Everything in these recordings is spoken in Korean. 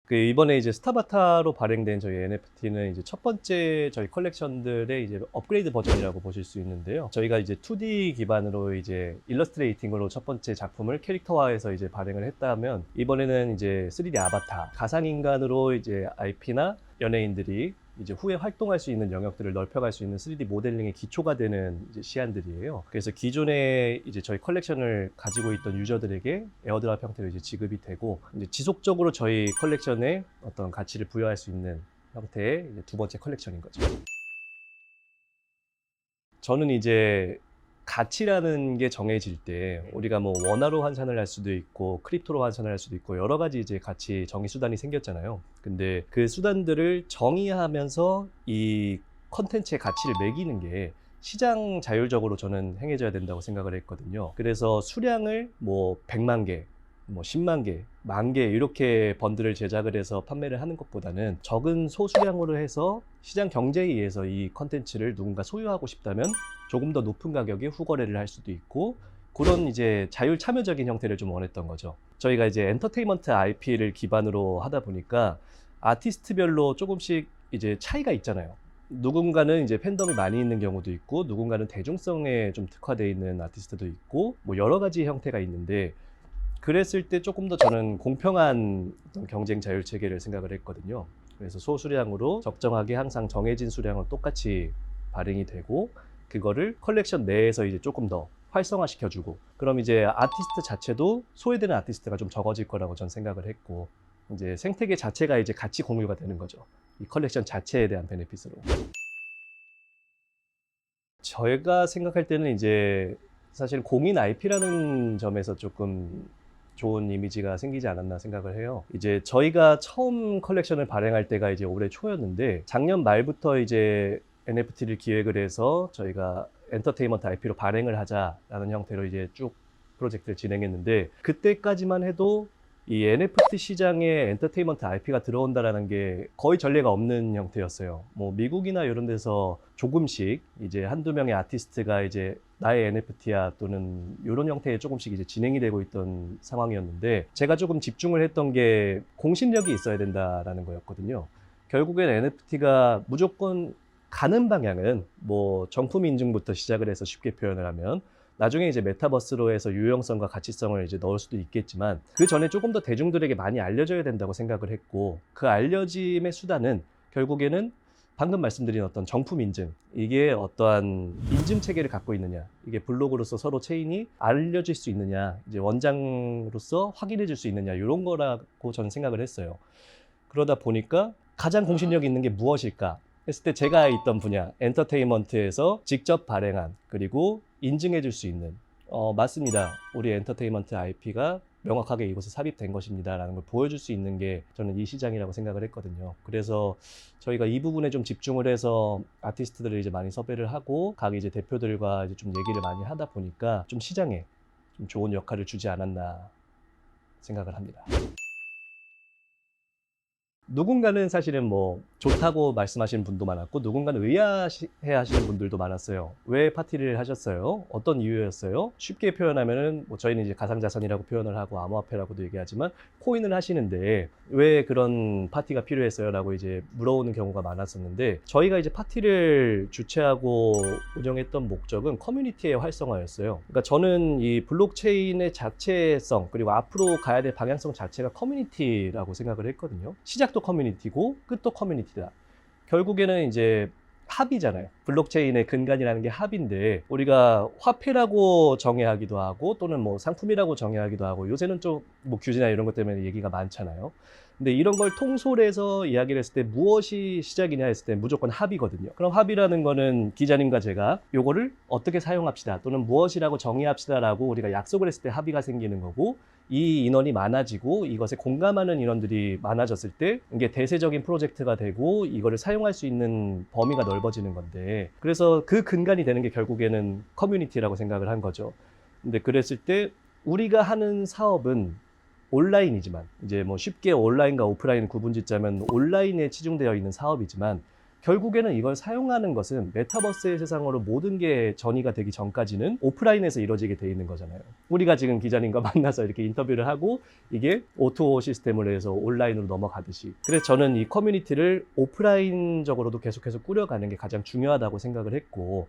그 이번에 이제 스타바타로 발행된 저희 NFT는 이제 첫 번째 저희 컬렉션들의 이제 업그레이드 버전이라고 보실 수 있는데요. 저희가 이제 2D 기반으로 이제 일러스트레이팅으로 첫 번째 작품을 캐릭터화해서 이제 발행을 했다면, 이번에는 이제 3D 아바타, 가상인간으로 이제 IP나 연예인들이 이제 후에 활동할 수 있는 영역들을 넓혀갈 수 있는 3D 모델링의 기초가 되는 이제 시안들이에요. 그래서 기존에 이제 저희 컬렉션을 가지고 있던 유저들에게 에어드랍 형태로 이제 지급이 되고, 이제 지속적으로 저희 컬렉션에 어떤 가치를 부여할 수 있는 형태의 이제 두 번째 컬렉션인 거죠. 저는 이제 가치라는 게 정해질 때 우리가 뭐 원화로 환산을 할 수도 있고 크립토로 환산을 할 수도 있고 여러 가지 이제 가치 정의 수단이 생겼잖아요. 근데 그 수단들을 정의하면서 이 컨텐츠의 가치를 매기는 게 시장 자율적으로 저는 행해져야 된다고 생각을 했거든요. 그래서 수량을 뭐 100만 개, 뭐 10만 개, 만 개 이렇게 번들을 제작을 해서 판매를 하는 것보다는 적은 소수량으로 해서 시장 경제에 의해서 이 컨텐츠를 누군가 소유하고 싶다면 조금 더 높은 가격에 후거래를 할 수도 있고, 그런 이제 자율 참여적인 형태를 좀 원했던 거죠. 저희가 이제 엔터테인먼트 IP를 기반으로 하다 보니까 아티스트별로 조금씩 이제 차이가 있잖아요. 누군가는 이제 팬덤이 많이 있는 경우도 있고, 누군가는 대중성에 좀 특화되어 있는 아티스트도 있고, 뭐 여러 가지 형태가 있는데, 그랬을 때 조금 더 저는 공평한 어떤 경쟁 자율 체계를 생각을 했거든요. 그래서 소수량으로 적정하게 항상 정해진 수량을 똑같이 발행이 되고, 그거를 컬렉션 내에서 이제 조금 더 활성화시켜주고, 그럼 이제 아티스트 자체도 소외되는 아티스트가 좀 적어질 거라고 전 생각을 했고, 이제 생태계 자체가 이제 같이 공유가 되는 거죠. 이 컬렉션 자체에 대한 베네핏으로. 저희가 생각할 때는 이제 사실 공인 IP라는 점에서 조금 좋은 이미지가 생기지 않았나 생각을 해요. 이제 저희가 처음 컬렉션을 발행할 때가 이제 올해 초였는데, 작년 말부터 이제 NFT를 기획을 해서 저희가 엔터테인먼트 IP로 발행을 하자라는 형태로 이제 쭉 프로젝트를 진행했는데, 그때까지만 해도 이 NFT 시장에 엔터테인먼트 IP가 들어온다라는 게 거의 전례가 없는 형태였어요. 뭐 미국이나 이런 데서 조금씩 이제 한두 명의 아티스트가 이제 나의 NFT야 또는 이런 형태의 조금씩 이제 진행이 되고 있던 상황이었는데, 제가 조금 집중을 했던 게 공신력이 있어야 된다라는 거였거든요. 결국엔 NFT가 무조건 가는 방향은 뭐 정품 인증부터 시작을 해서 쉽게 표현을 하면, 나중에 이제 메타버스로 해서 유용성과 가치성을 이제 넣을 수도 있겠지만, 그 전에 조금 더 대중들에게 많이 알려져야 된다고 생각을 했고, 그 알려짐의 수단은 결국에는 방금 말씀드린 어떤 정품 인증, 이게 어떠한 인증 체계를 갖고 있느냐, 이게 블록으로서 서로 체인이 알려질 수 있느냐, 이제 원장으로서 확인해 줄 수 있느냐, 이런 거라고 저는 생각을 했어요. 그러다 보니까 가장 공신력 있는 게 무엇일까 했을 때, 제가 있던 분야 엔터테인먼트에서 직접 발행한 그리고 인증해 줄 수 있는, 맞습니다, 우리 엔터테인먼트 IP가 명확하게 이곳에 삽입된 것입니다 라는 걸 보여줄 수 있는 게 저는 이 시장이라고 생각을 했거든요. 그래서 저희가 이 부분에 좀 집중을 해서 아티스트들을 이제 많이 섭외를 하고, 각 이제 대표들과 이제 좀 얘기를 많이 하다 보니까 좀 시장에 좀 좋은 역할을 주지 않았나 생각을 합니다. 누군가는 사실은 뭐 좋다고 말씀하시는 분도 많았고, 누군가는 의아해 하시는 분들도 많았어요. 왜 파티를 하셨어요? 어떤 이유였어요? 쉽게 표현하면은 뭐 저희는 이제 가상자산이라고 표현을 하고 암호화폐라고도 얘기하지만, 코인을 하시는데 왜 그런 파티가 필요했어요? 라고 이제 물어오는 경우가 많았었는데, 저희가 이제 파티를 주최하고 운영했던 목적은 커뮤니티의 활성화였어요. 그러니까 저는 이 블록체인의 자체성, 그리고 앞으로 가야 될 방향성 자체가 커뮤니티라고 생각을 했거든요. 시작도 커뮤니티고 끝도 커뮤니티다. 결국에는 이제 합이잖아요. 블록체인의 근간이라는 게 합인데, 우리가 화폐라고 정의하기도 하고 또는 뭐 상품이라고 정의하기도 하고, 요새는 좀 뭐 규제나 이런 것 때문에 얘기가 많잖아요. 근데 이런 걸 통솔해서 이야기를 했을 때 무엇이 시작이냐 했을 때 무조건 합이거든요. 그럼 합이라는 거는 기자님과 제가 요거를 어떻게 사용합시다 또는 무엇이라고 정의합시다라고 우리가 약속을 했을 때 합의가 생기는 거고, 이 인원이 많아지고 이것에 공감하는 인원들이 많아졌을 때 이게 대세적인 프로젝트가 되고 이거를 사용할 수 있는 범위가 넓어지는 건데, 그래서 그 근간이 되는 게 결국에는 커뮤니티라고 생각을 한 거죠. 근데 그랬을 때 우리가 하는 사업은 온라인이지만, 이제 뭐 쉽게 온라인과 오프라인 구분 짓자면 온라인에 치중되어 있는 사업이지만, 결국에는 이걸 사용하는 것은 메타버스의 세상으로 모든 게 전이가 되기 전까지는 오프라인에서 이루어지게 돼 있는 거잖아요. 우리가 지금 기자님과 만나서 이렇게 인터뷰를 하고 이게 O2O 시스템으로 해서 온라인으로 넘어가듯이. 그래서 저는 이 커뮤니티를 오프라인적으로도 계속해서 꾸려가는 게 가장 중요하다고 생각을 했고,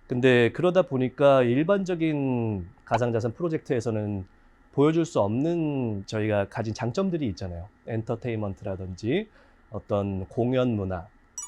근데 그러다 보니까 일반적인 가상자산 프로젝트에서는 보여줄 수 없는 저희가 가진 장점들이 있잖아요. 엔터테인먼트라든지 어떤 공연 문화,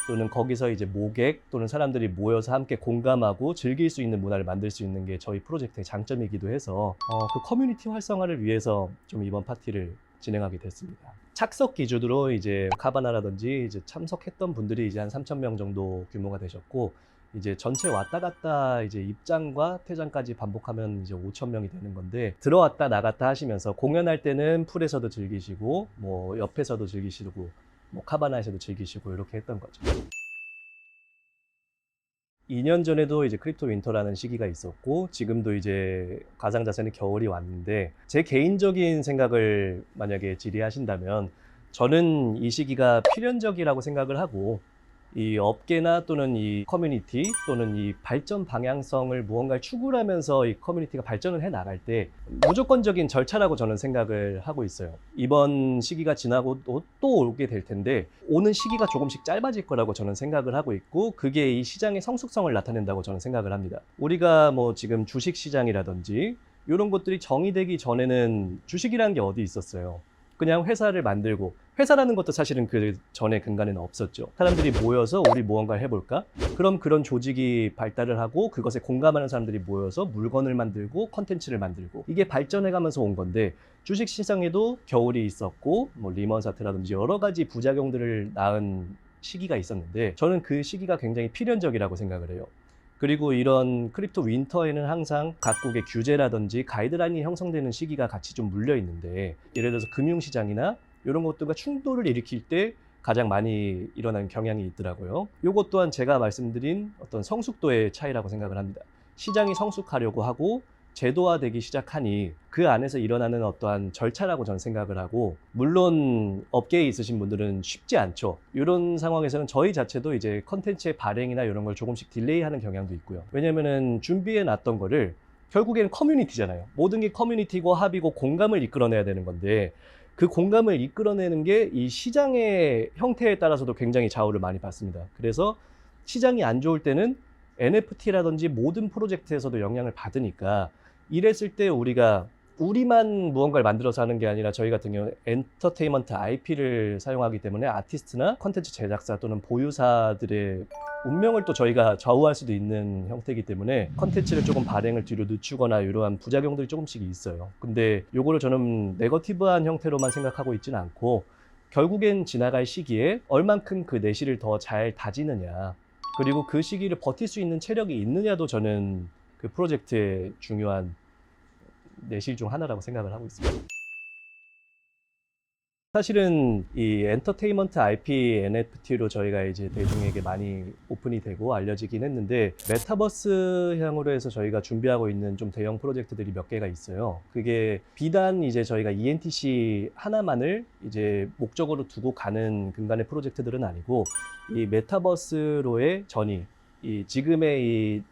또는 거기서 이제 모객 또는 사람들이 모여서 함께 공감하고 즐길 수 있는 문화를 만들 수 있는 게 저희 프로젝트의 장점이기도 해서 그 커뮤니티 활성화를 위해서 좀 이번 파티를 진행하게 됐습니다. 착석 기준으로 이제 카바나라든지 이제 참석했던 분들이 이제 한 3,000명 정도 규모가 되셨고, 이제 전체 왔다 갔다 이제 입장과 퇴장까지 반복하면 이제 5,000명이 되는 건데, 들어왔다 나갔다 하시면서 공연할 때는 풀에서도 즐기시고 뭐 옆에서도 즐기시고 뭐 카바나에서도 즐기시고 이렇게 했던 거죠. 2년 전에도 이제 크립토 윈터라는 시기가 있었고, 지금도 이제 가상자산의 겨울이 왔는데, 제 개인적인 생각을 만약에 질의하신다면 저는 이 시기가 필연적이라고 생각을 하고, 이 업계나 또는 이 커뮤니티 또는 이 발전 방향성을 무언가를 추구를 하면서 이 커뮤니티가 발전을 해 나갈 때 무조건적인 절차라고 저는 생각을 하고 있어요. 이번 시기가 지나고 또 오게 될 텐데, 오는 시기가 조금씩 짧아질 거라고 저는 생각을 하고 있고, 그게 이 시장의 성숙성을 나타낸다고 저는 생각을 합니다. 우리가 뭐 지금 주식 시장이라든지 이런 것들이 정의되기 전에는 주식이라는 게 어디 있었어요. 그냥 회사를 만들고, 회사라는 것도 사실은 그 전에 근간에는 없었죠. 사람들이 모여서 우리 무언가를 해볼까? 그럼 그런 조직이 발달을 하고 그것에 공감하는 사람들이 모여서 물건을 만들고 컨텐츠를 만들고, 이게 발전해가면서 온 건데, 주식 시장에도 겨울이 있었고 뭐 리먼 사태라든지 여러 가지 부작용들을 낳은 시기가 있었는데, 저는 그 시기가 굉장히 필연적이라고 생각을 해요. 그리고 이런 크립토 윈터에는 항상 각국의 규제라든지 가이드라인이 형성되는 시기가 같이 좀 물려 있는데, 예를 들어서 금융시장이나 이런 것들과 충돌을 일으킬 때 가장 많이 일어나는 경향이 있더라고요. 이것 또한 제가 말씀드린 어떤 성숙도의 차이라고 생각을 합니다. 시장이 성숙하려고 하고 제도화되기 시작하니 그 안에서 일어나는 어떠한 절차라고 저는 생각을 하고, 물론 업계에 있으신 분들은 쉽지 않죠. 이런 상황에서는 저희 자체도 이제 컨텐츠의 발행이나 이런 걸 조금씩 딜레이하는 경향도 있고요. 왜냐면은 준비해 놨던 거를, 결국에는 커뮤니티잖아요. 모든 게 커뮤니티고 합이고 공감을 이끌어내야 되는 건데, 그 공감을 이끌어내는 게 이 시장의 형태에 따라서도 굉장히 좌우를 많이 받습니다. 그래서 시장이 안 좋을 때는 NFT라든지 모든 프로젝트에서도 영향을 받으니까, 이랬을 때 우리만 무언가를 만들어서 하는 게 아니라 저희 같은 경우는 엔터테인먼트 IP를 사용하기 때문에 아티스트나 컨텐츠 제작사 또는 보유사들의 운명을 또 저희가 좌우할 수도 있는 형태이기 때문에 컨텐츠를 조금 발행을 뒤로 늦추거나 이러한 부작용들이 조금씩 있어요. 근데 요거를 저는 네거티브한 형태로만 생각하고 있지는 않고, 결국엔 지나갈 시기에 얼만큼 그 내실을 더 잘 다지느냐, 그리고 그 시기를 버틸 수 있는 체력이 있느냐도 저는 그 프로젝트의 중요한 내실 중 하나라고 생각을 하고 있습니다. 사실은 이 엔터테인먼트 IP NFT로 저희가 이제 대중에게 많이 오픈이 되고 알려지긴 했는데, 메타버스 향으로 해서 저희가 준비하고 있는 좀 대형 프로젝트들이 몇 개가 있어요. 그게 비단 이제 저희가 ENTC 하나만을 이제 목적으로 두고 가는 근간의 프로젝트들은 아니고, 이 메타버스로의 전이,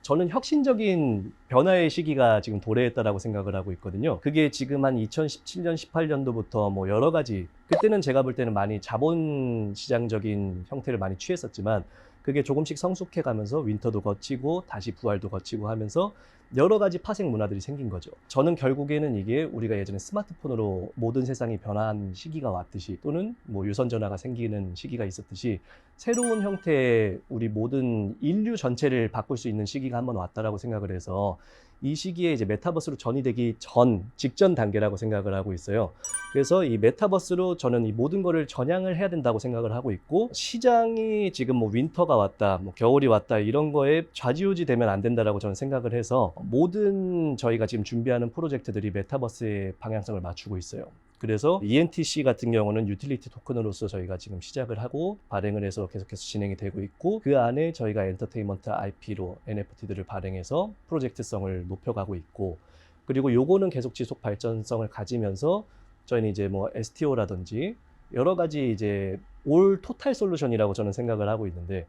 저는 혁신적인 변화의 시기가 지금 도래했다라고 생각을 하고 있거든요. 그게 지금 한 2017년, 18년도부터 뭐 여러 가지, 그때는 제가 볼 때는 많이 자본 시장적인 형태를 많이 취했었지만, 그게 조금씩 성숙해 가면서 윈터도 거치고 다시 부활도 거치고 하면서 여러 가지 파생 문화들이 생긴 거죠. 저는 결국에는 이게 우리가 예전에 스마트폰으로 모든 세상이 변한 시기가 왔듯이, 또는 뭐 유선 전화가 생기는 시기가 있었듯이, 새로운 형태의 우리 모든 인류 전체를 바꿀 수 있는 시기가 한번 왔다라고 생각을 해서, 이 시기에 이제 메타버스로 전이되기 직전 단계라고 생각을 하고 있어요. 그래서 이 메타버스로 저는 이 모든 거를 전향을 해야 된다고 생각을 하고 있고, 시장이 지금 뭐 윈터가 왔다, 뭐 겨울이 왔다 이런 거에 좌지우지 되면 안 된다라고 저는 생각을 해서, 모든 저희가 지금 준비하는 프로젝트들이 메타버스의 방향성을 맞추고 있어요. 그래서 ENTC 같은 경우는 유틸리티 토큰으로서 저희가 지금 시작을 하고 발행을 해서 계속해서 진행이 되고 있고, 그 안에 저희가 엔터테인먼트 IP로 NFT들을 발행해서 프로젝트성을 높여가고 있고, 그리고 요거는 계속 지속 발전성을 가지면서 저희는 이제 뭐 STO라든지 여러 가지 이제 올 토탈 솔루션이라고 저는 생각을 하고 있는데,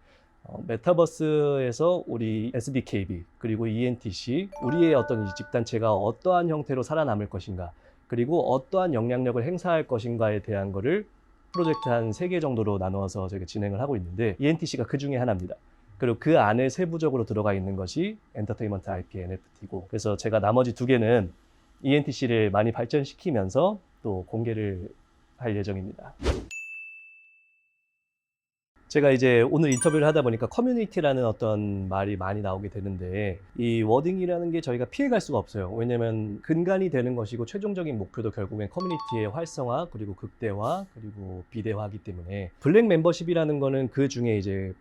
메타버스에서 우리 SDKB 그리고 ENTC 우리의 어떤 이 집단체가 어떠한 형태로 살아남을 것인가 그리고 어떠한 영향력을 행사할 것인가에 대한 거를 프로젝트 한 3개 정도로 나누어서 저희가 진행을 하고 있는데 ENTC가 그 중에 하나입니다. 그리고 그 안에 세부적으로 들어가 있는 것이 엔터테인먼트 IP NFT고 그래서 제가 나머지 2개는 ENTC를 많이 발전시키면서 또 공개를 할 예정입니다. 제가 이제 오늘 인터뷰를 하다 보니까 커뮤니티라는 어떤 말이 많이 나오게 되는데 이 워딩이라는 게 저희가 피해갈 수가 없어요. 왜냐면 근간이 되는 것이고 최종적인 목표도 결국엔 커뮤니티의 활성화 그리고 극대화 그리고 비대화이기 때문에 블랙 멤버십이라는 거는 그 중에 이제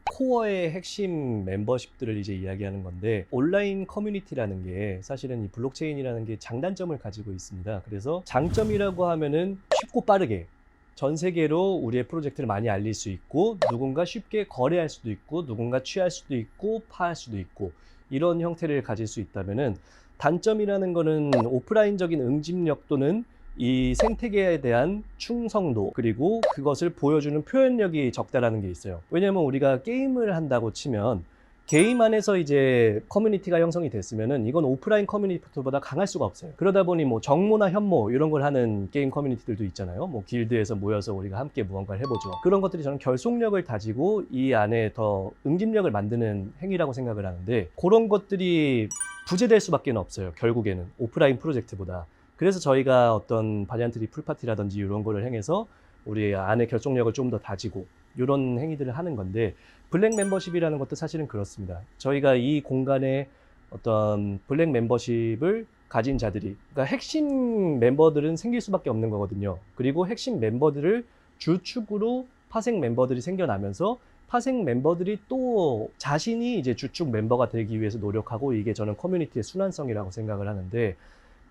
코어의 핵심 멤버십들을 이제 이야기하는 건데 온라인 커뮤니티라는 게 사실은 이 블록체인이라는 게 장단점을 가지고 있습니다. 그래서 장점이라고 하면은 쉽고 빠르게 전 세계로 우리의 프로젝트를 많이 알릴 수 있고 누군가 쉽게 거래할 수도 있고 누군가 취할 수도 있고 파할 수도 있고 이런 형태를 가질 수 있다면은 단점이라는 거는 오프라인적인 응집력 또는 이 생태계에 대한 충성도 그리고 그것을 보여주는 표현력이 적다라는 게 있어요. 왜냐면 우리가 게임을 한다고 치면 게임 안에서 이제 커뮤니티가 형성이 됐으면은 이건 오프라인 커뮤니티보다 강할 수가 없어요. 그러다 보니 뭐 정모나 현모 이런 걸 하는 게임 커뮤니티들도 있잖아요. 뭐 길드에서 모여서 우리가 함께 무언가를 해보죠. 그런 것들이 저는 결속력을 다지고 이 안에 더 응집력을 만드는 행위라고 생각을 하는데 그런 것들이 부재될 수밖에 없어요. 결국에는 오프라인 프로젝트보다. 그래서 저희가 어떤 바리안트 풀파티라든지 이런 거를 행해서 우리 안에 결속력을 좀 더 다지고 이런 행위들을 하는 건데 블랙 멤버십이라는 것도 사실은 그렇습니다. 저희가 이 공간에 어떤 블랙 멤버십을 가진 자들이 그러니까 핵심 멤버들은 생길 수밖에 없는 거거든요. 그리고 핵심 멤버들을 주축으로 파생 멤버들이 생겨나면서 파생 멤버들이 또 자신이 이제 주축 멤버가 되기 위해서 노력하고 이게 저는 커뮤니티의 순환성이라고 생각을 하는데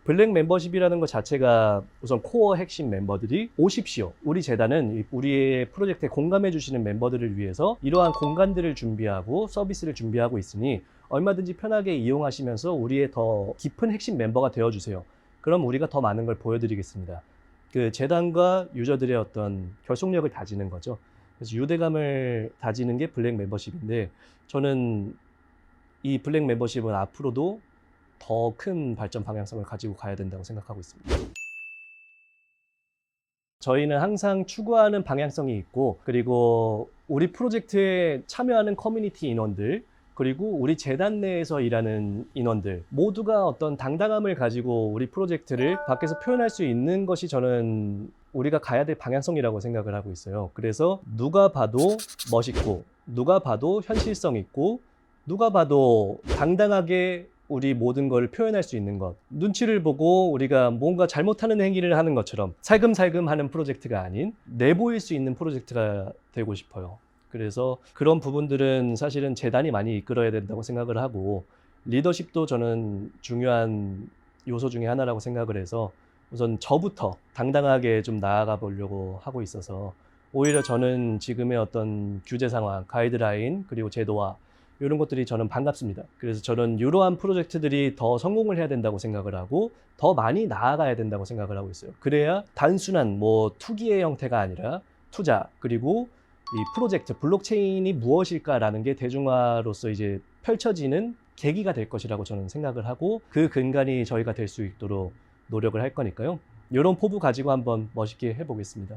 블랙 멤버십이라는 것 자체가 우선 코어 핵심 멤버들이 오십시오. 우리 재단은 우리의 프로젝트에 공감해 주시는 멤버들을 위해서 이러한 공간들을 준비하고 서비스를 준비하고 있으니 얼마든지 편하게 이용하시면서 우리의 더 깊은 핵심 멤버가 되어주세요. 그럼 우리가 더 많은 걸 보여드리겠습니다. 그 재단과 유저들의 어떤 결속력을 다지는 거죠. 그래서 유대감을 다지는 게 블랙 멤버십인데 저는 이 블랙 멤버십은 앞으로도 더 큰 발전 방향성을 가지고 가야 된다고 생각하고 있습니다. 저희는 항상 추구하는 방향성이 있고 그리고 우리 프로젝트에 참여하는 커뮤니티 인원들 그리고 우리 재단 내에서 일하는 인원들 모두가 어떤 당당함을 가지고 우리 프로젝트를 밖에서 표현할 수 있는 것이 저는 우리가 가야 될 방향성이라고 생각을 하고 있어요. 그래서 누가 봐도 멋있고 누가 봐도 현실성 있고 누가 봐도 당당하게 우리 모든 걸 표현할 수 있는 것 눈치를 보고 우리가 뭔가 잘못하는 행위를 하는 것처럼 살금살금 하는 프로젝트가 아닌 내보일 수 있는 프로젝트가 되고 싶어요. 그래서 그런 부분들은 사실은 재단이 많이 이끌어야 된다고 생각을 하고 리더십도 저는 중요한 요소 중에 하나라고 생각을 해서 우선 저부터 당당하게 좀 나아가 보려고 하고 있어서 오히려 저는 지금의 어떤 규제 상황, 가이드라인 그리고 제도화 이런 것들이 저는 반갑습니다. 그래서 저는 이러한 프로젝트들이 더 성공을 해야 된다고 생각을 하고 더 많이 나아가야 된다고 생각을 하고 있어요. 그래야 단순한 뭐 투기의 형태가 아니라 투자 그리고 이 프로젝트 블록체인이 무엇일까라는 게 대중화로서 이제 펼쳐지는 계기가 될 것이라고 저는 생각을 하고 그 근간이 저희가 될 수 있도록 노력을 할 거니까요. 이런 포부 가지고 한번 멋있게 해보겠습니다.